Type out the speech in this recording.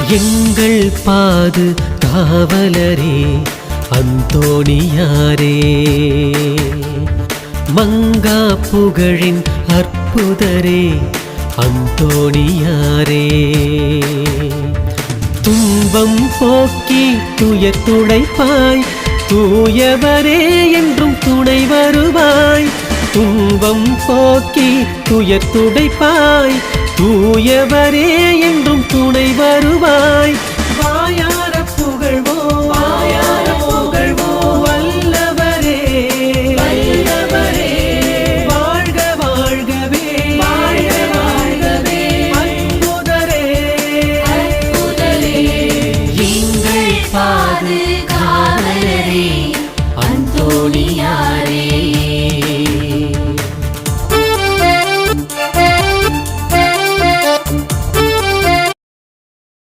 எங்கள் பாது காவலரே அந்தோணியாரே, மங்கா புகழின் அற்புதரே அந்தோணியாரே, துன்பம் போக்கி துயர் துடைப்பாய் தூயவரே என்றும் துணை வருவாய். துன்பம் போக்கி துயர் துடைப்பாய் தூயவரே என்றும்